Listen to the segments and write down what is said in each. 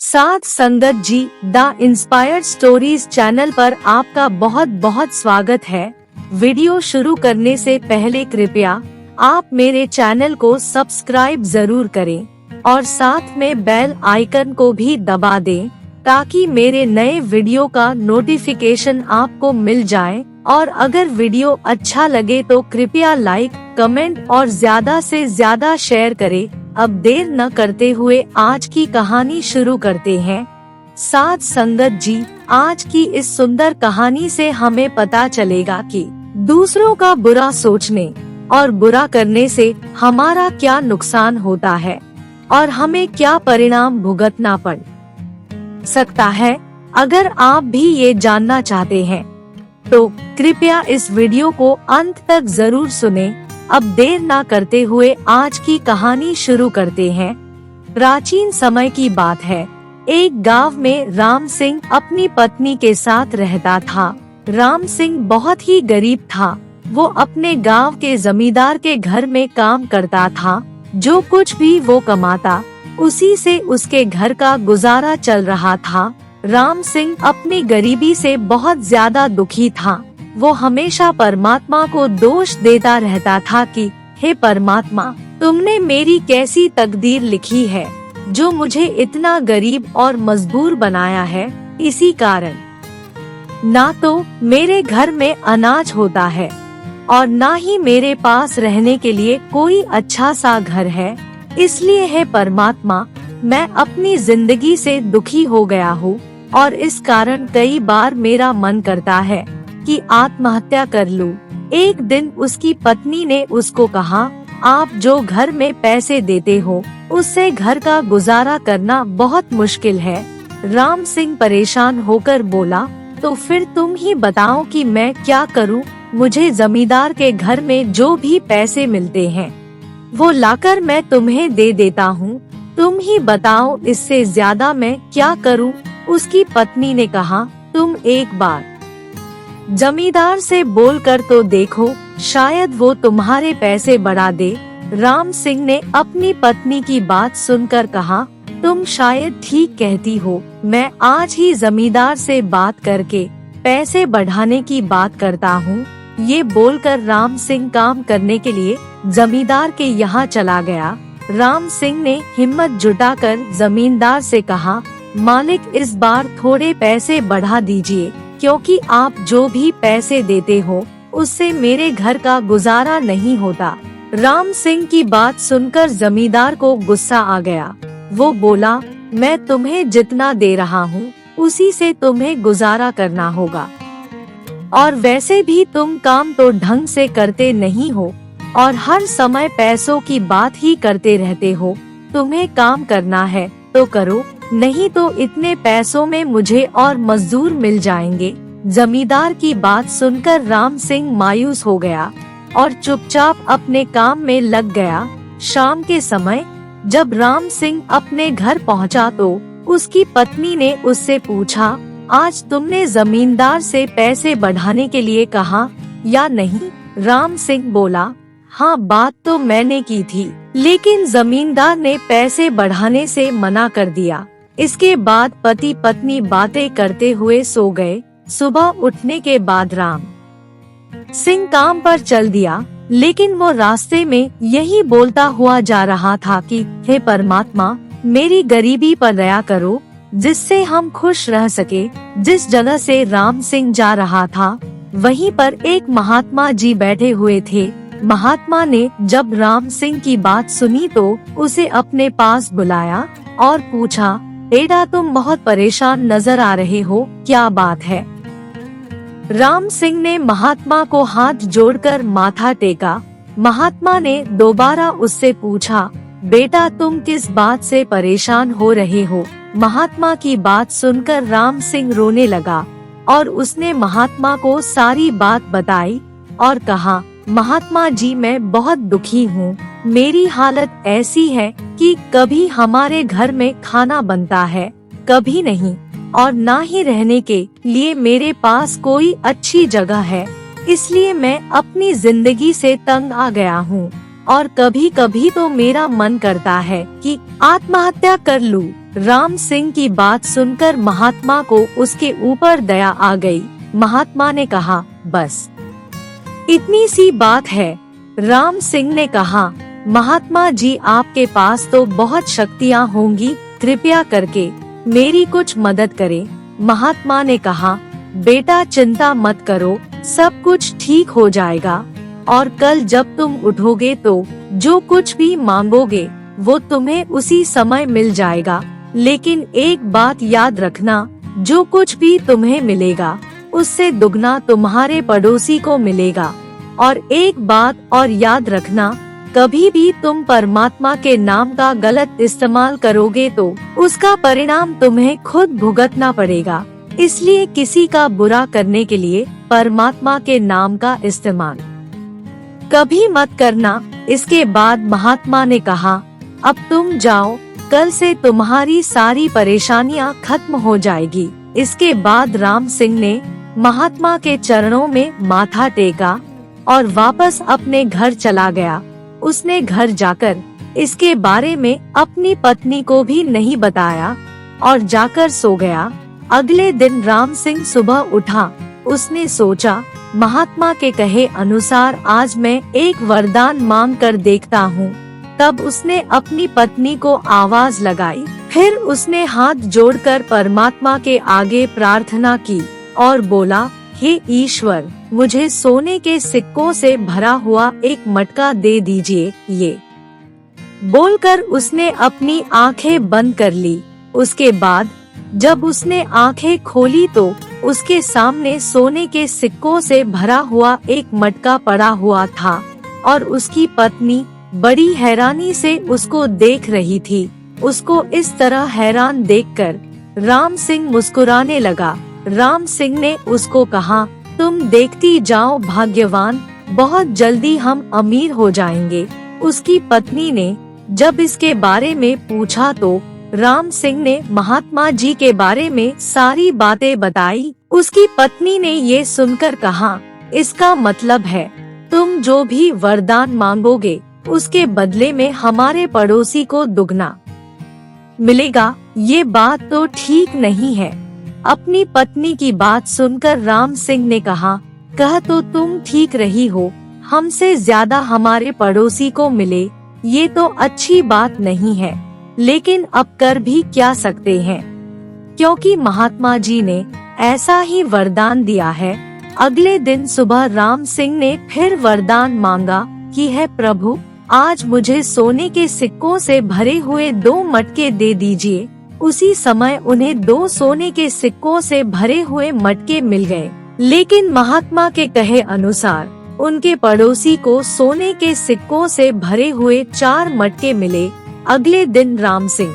साथ संगत जी the inspired stories channel पर आपका बहुत बहुत स्वागत है। वीडियो शुरू करने से पहले कृपया आप मेरे चैनल को सब्सक्राइब जरूर करें और साथ में बेल आइकन को भी दबा दें ताकि मेरे नए वीडियो का नोटिफिकेशन आपको मिल जाए। और अगर वीडियो अच्छा लगे तो कृपया लाइक, कमेंट और ज्यादा से ज्यादा शेयर करें। अब देर न करते हुए आज की कहानी शुरू करते हैं। साथ संगत जी, आज की इस सुंदर कहानी से हमें पता चलेगा कि दूसरों का बुरा सोचने और बुरा करने से हमारा क्या नुकसान होता है और हमें क्या परिणाम भुगतना पड़ सकता है। अगर आप भी ये जानना चाहते हैं तो कृपया इस वीडियो को अंत तक जरूर सुनें। अब देर ना करते हुए आज की कहानी शुरू करते हैं। प्राचीन समय की बात है। एक गांव में राम सिंह अपनी पत्नी के साथ रहता था। राम सिंह बहुत ही गरीब था। वो अपने गांव के जमींदार के घर में काम करता था। जो कुछ भी वो कमाता उसी से उसके घर का गुजारा चल रहा था। राम सिंह अपनी गरीबी से बहुत ज्यादा दुखी था। वो हमेशा परमात्मा को दोष देता रहता था कि हे परमात्मा, तुमने मेरी कैसी तकदीर लिखी है जो मुझे इतना गरीब और मजबूर बनाया है। इसी कारण ना तो मेरे घर में अनाज होता है और ना ही मेरे पास रहने के लिए कोई अच्छा सा घर है। इसलिए हे परमात्मा, मैं अपनी जिंदगी से दुखी हो गया हूँ और इस कारण कई बार मेरा मन करता है कि आत्महत्या कर लूं। एक दिन उसकी पत्नी ने उसको कहा, आप जो घर में पैसे देते हो उससे घर का गुजारा करना बहुत मुश्किल है। राम सिंह परेशान होकर बोला, तो फिर तुम ही बताओ कि मैं क्या करूं? मुझे जमींदार के घर में जो भी पैसे मिलते हैं वो लाकर मैं तुम्हें दे देता हूं। तुम ही बताओ इससे ज्यादा मैं क्या करूं? उसकी पत्नी ने कहा, तुम एक बार जमींदार से बोलकर तो देखो, शायद वो तुम्हारे पैसे बढ़ा दे। राम सिंह ने अपनी पत्नी की बात सुनकर कहा, तुम शायद ठीक कहती हो। मैं आज ही जमींदार से बात करके पैसे बढ़ाने की बात करता हूँ। ये बोलकर राम सिंह काम करने के लिए जमींदार के यहाँ चला गया। राम सिंह ने हिम्मत जुटाकर जमींदार से कहा, मालिक, इस बार थोड़े पैसे बढ़ा दीजिए, क्योंकि आप जो भी पैसे देते हो उससे मेरे घर का गुजारा नहीं होता। राम सिंह की बात सुनकर जमींदार को गुस्सा आ गया। वो बोला, मैं तुम्हें जितना दे रहा हूँ उसी से तुम्हें गुजारा करना होगा, और वैसे भी तुम काम तो ढंग से करते नहीं हो और हर समय पैसों की बात ही करते रहते हो। तुम्हें काम करना है तो करो, नहीं तो इतने पैसों में मुझे और मजदूर मिल जाएंगे। जमींदार की बात सुनकर राम सिंह मायूस हो गया और चुपचाप अपने काम में लग गया। शाम के समय जब राम सिंह अपने घर पहुंचा तो उसकी पत्नी ने उससे पूछा, आज तुमने जमींदार से पैसे बढ़ाने के लिए कहा या नहीं? राम सिंह बोला, हाँ, बात तो मैंने की थी, लेकिन जमींदार ने पैसे बढ़ाने से मना कर दिया। इसके बाद पति पत्नी बातें करते हुए सो गए। सुबह उठने के बाद राम सिंह काम पर चल दिया, लेकिन वो रास्ते में यही बोलता हुआ जा रहा था कि हे परमात्मा, मेरी गरीबी पर दया करो जिससे हम खुश रह सके। जिस जगह से राम सिंह जा रहा था वहीं पर एक महात्मा जी बैठे हुए थे। महात्मा ने जब राम सिंह की बात सुनी तो उसे अपने पास बुलाया और पूछा, बेटा, तुम बहुत परेशान नजर आ रहे हो, क्या बात है? राम सिंह ने महात्मा को हाथ जोड़कर माथा टेका। महात्मा ने दोबारा उससे पूछा, बेटा, तुम किस बात से परेशान हो रहे हो? महात्मा की बात सुनकर राम सिंह रोने लगा और उसने महात्मा को सारी बात बताई और कहा, महात्मा जी, मैं बहुत दुखी हूँ। मेरी हालत ऐसी है कि कभी हमारे घर में खाना बनता है, कभी नहीं, और ना ही रहने के लिए मेरे पास कोई अच्छी जगह है। इसलिए मैं अपनी जिंदगी से तंग आ गया हूँ। और कभी कभी तो मेरा मन करता है कि आत्महत्या कर लूं। राम सिंह की बात सुनकर महात्मा को उसके ऊपर दया आ गई। महात्मा ने कहा, बस इतनी सी बात है। राम सिंह ने कहा, महात्मा जी आपके पास तो बहुत शक्तियाँ होंगी, कृपया करके मेरी कुछ मदद करें। महात्मा ने कहा, बेटा चिंता मत करो, सब कुछ ठीक हो जाएगा और कल जब तुम उठोगे तो जो कुछ भी मांगोगे वो तुम्हें उसी समय मिल जाएगा। लेकिन एक बात याद रखना, जो कुछ भी तुम्हें मिलेगा उससे दुगना तुम्हारे पड़ोसी को मिलेगा। और एक बात और याद रखना, कभी भी तुम परमात्मा के नाम का गलत इस्तेमाल करोगे तो उसका परिणाम तुम्हें खुद भुगतना पड़ेगा। इसलिए किसी का बुरा करने के लिए परमात्मा के नाम का इस्तेमाल कभी मत करना। इसके बाद महात्मा ने कहा, अब तुम जाओ, कल से तुम्हारी सारी परेशानियां खत्म हो जाएगी। इसके बाद राम सिंह ने महात्मा के चरणों में माथा टेका और वापस अपने घर चला गया। उसने घर जाकर इसके बारे में अपनी पत्नी को भी नहीं बताया और जाकर सो गया। अगले दिन राम सिंह सुबह उठा। उसने सोचा, महात्मा के कहे अनुसार आज मैं एक वरदान मांग कर देखता हूँ। तब उसने अपनी पत्नी को आवाज लगाई। फिर उसने हाथ जोड़कर परमात्मा के आगे प्रार्थना की और बोला, हे ईश्वर, मुझे सोने के सिक्कों से भरा हुआ एक मटका दे दीजिए। ये बोलकर उसने अपनी आंखें बंद कर ली। उसके बाद जब उसने आंखें खोली तो उसके सामने सोने के सिक्कों से भरा हुआ एक मटका पड़ा हुआ था और उसकी पत्नी बड़ी हैरानी से उसको देख रही थी। उसको इस तरह हैरान देखकर राम सिंह मुस्कुराने लगा। राम सिंह ने उसको कहा, तुम देखती जाओ भाग्यवान, बहुत जल्दी हम अमीर हो जाएंगे। उसकी पत्नी ने जब इसके बारे में पूछा तो राम सिंह ने महात्मा जी के बारे में सारी बातें बताई। उसकी पत्नी ने ये सुनकर कहा, इसका मतलब है तुम जो भी वरदान मांगोगे उसके बदले में हमारे पड़ोसी को दुगना मिलेगा। ये बात तो ठीक नहीं है। अपनी पत्नी की बात सुनकर राम सिंह ने कहा, कह तो तुम ठीक रही हो, हमसे ज्यादा हमारे पड़ोसी को मिले, ये तो अच्छी बात नहीं है, लेकिन अब कर भी क्या सकते हैं, क्योंकि महात्मा जी ने ऐसा ही वरदान दिया है। अगले दिन सुबह राम सिंह ने फिर वरदान मांगा कि है प्रभु, आज मुझे सोने के सिक्कों से भरे हुए 2 मटके दे दीजिए। उसी समय उन्हें 2 सोने के सिक्कों से भरे हुए मटके मिल गए। लेकिन महात्मा के कहे अनुसार उनके पड़ोसी को सोने के सिक्कों से भरे हुए 4 मटके मिले। अगले दिन राम सिंह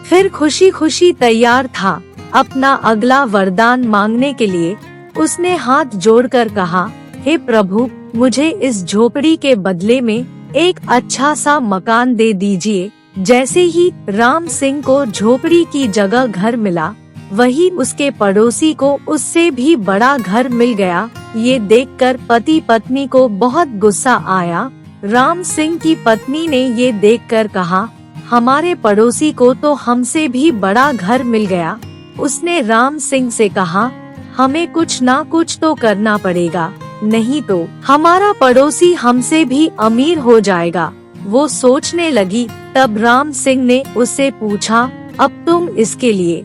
फिर खुशी खुशी तैयार था अपना अगला वरदान मांगने के लिए। उसने हाथ जोड़कर कहा, हे प्रभु, मुझे इस झोपड़ी के बदले में एक अच्छा सा मकान दे दीजिए। जैसे ही राम सिंह को झोपड़ी की जगह घर मिला, वही उसके पड़ोसी को उससे भी बड़ा घर मिल गया। ये देखकर पति पत्नी को बहुत गुस्सा आया। राम सिंह की पत्नी ने ये देखकर कहा, हमारे पड़ोसी को तो हमसे भी बड़ा घर मिल गया। उसने राम सिंह से कहा, हमें कुछ ना कुछ तो करना पड़ेगा, नहीं तो हमारा पड़ोसी हमसे भी अमीर हो जाएगा। वो सोचने लगी। तब राम सिंह ने उससे पूछा, अब तुम इसके लिए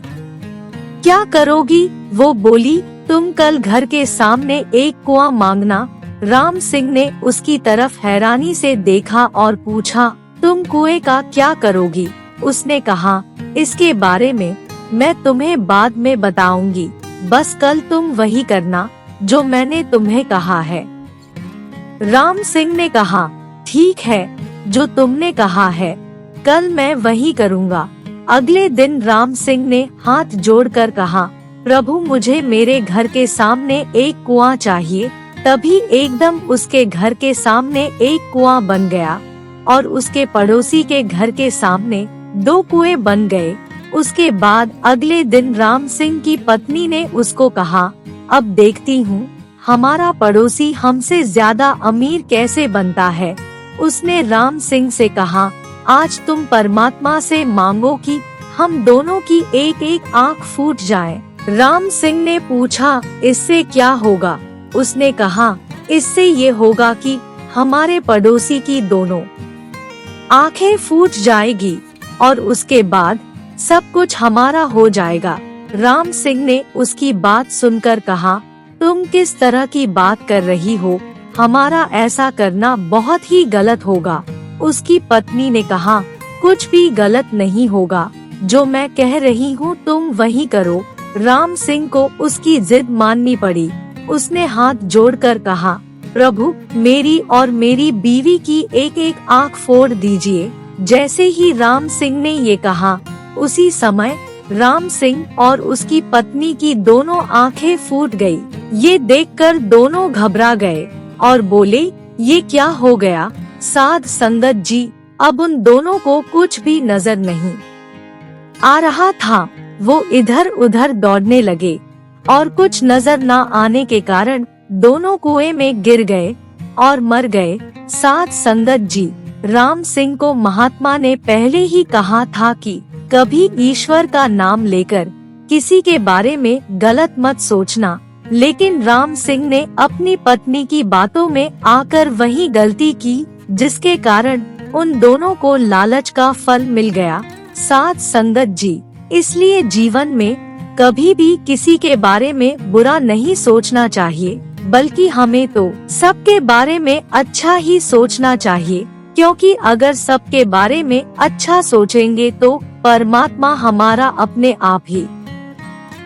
क्या करोगी? वो बोली, तुम कल घर के सामने एक कुआं मांगना। राम सिंह ने उसकी तरफ हैरानी से देखा और पूछा, तुम कुएं का क्या करोगी? उसने कहा, इसके बारे में मैं तुम्हें बाद में बताऊंगी, बस कल तुम वही करना जो मैंने तुम्हें कहा है। राम सिंह ने कहा, ठीक है, जो तुमने कहा है कल मैं वही करूँगा। अगले दिन राम सिंह ने हाथ जोड़कर कहा, प्रभु, मुझे मेरे घर के सामने एक कुआं चाहिए। तभी एकदम उसके घर के सामने एक कुआं बन गया और उसके पड़ोसी के घर के सामने 2 कुएं बन गए। उसके बाद अगले दिन राम सिंह की पत्नी ने उसको कहा, अब देखती हूँ हमारा पड़ोसी हमसे ज्यादा अमीर कैसे बनता है। उसने राम सिंह से कहा, आज तुम परमात्मा से मांगो कि हम दोनों की एक एक आँख फूट जाए। राम सिंह ने पूछा, इससे क्या होगा? उसने कहा, इससे ये होगा कि हमारे पड़ोसी की दोनों आंखें फूट जाएगी और उसके बाद सब कुछ हमारा हो जाएगा। राम सिंह ने उसकी बात सुनकर कहा, तुम किस तरह की बात कर रही हो? हमारा ऐसा करना बहुत ही गलत होगा। उसकी पत्नी ने कहा, कुछ भी गलत नहीं होगा, जो मैं कह रही हूँ तुम वही करो। राम सिंह को उसकी जिद माननी पड़ी। उसने हाथ जोड़कर कहा, प्रभु, मेरी और मेरी बीवी की एक एक आँख फोड़ दीजिए। जैसे ही राम सिंह ने ये कहा, उसी समय राम सिंह और उसकी पत्नी की दोनों आंखें फूट गई। ये देखकर दोनों घबरा गए और बोले, ये क्या हो गया? साध संगत जी, अब उन दोनों को कुछ भी नजर नहीं आ रहा था। वो इधर उधर दौड़ने लगे और कुछ नजर न आने के कारण दोनों कुएं में गिर गए और मर गए। साध संगत जी, राम सिंह को महात्मा ने पहले ही कहा था कि कभी ईश्वर का नाम लेकर किसी के बारे में गलत मत सोचना, लेकिन राम सिंह ने अपनी पत्नी की बातों में आकर वही गलती की, जिसके कारण उन दोनों को लालच का फल मिल गया। साध संगत जी, इसलिए जीवन में कभी भी किसी के बारे में बुरा नहीं सोचना चाहिए, बल्कि हमें तो सबके बारे में अच्छा ही सोचना चाहिए, क्योंकि अगर सबके बारे में अच्छा सोचेंगे तो परमात्मा हमारा अपने आप ही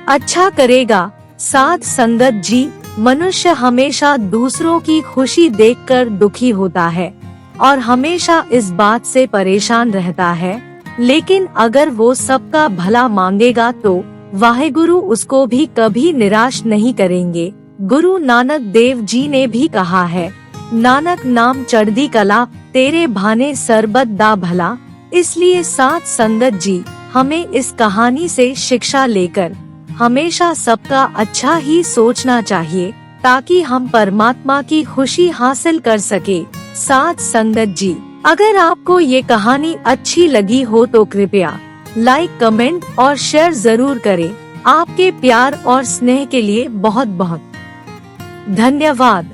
अच्छा करेगा। साध संगत जी, मनुष्य हमेशा दूसरों की खुशी देखकर दुखी होता है और हमेशा इस बात से परेशान रहता है, लेकिन अगर वो सबका भला मांगेगा तो वाहेगुरु उसको भी कभी निराश नहीं करेंगे। गुरु नानक देव जी ने भी कहा है, नानक नाम चढ़दी कला, तेरे भाने सरबत दा भला। इसलिए साध संगत जी, हमें इस कहानी से शिक्षा लेकर हमेशा सबका अच्छा ही सोचना चाहिए, ताकि हम परमात्मा की खुशी हासिल कर सके। साध संगत जी, अगर आपको ये कहानी अच्छी लगी हो तो कृपया लाइक, कमेंट और शेयर जरूर करें। आपके प्यार और स्नेह के लिए बहुत बहुत धन्यवाद।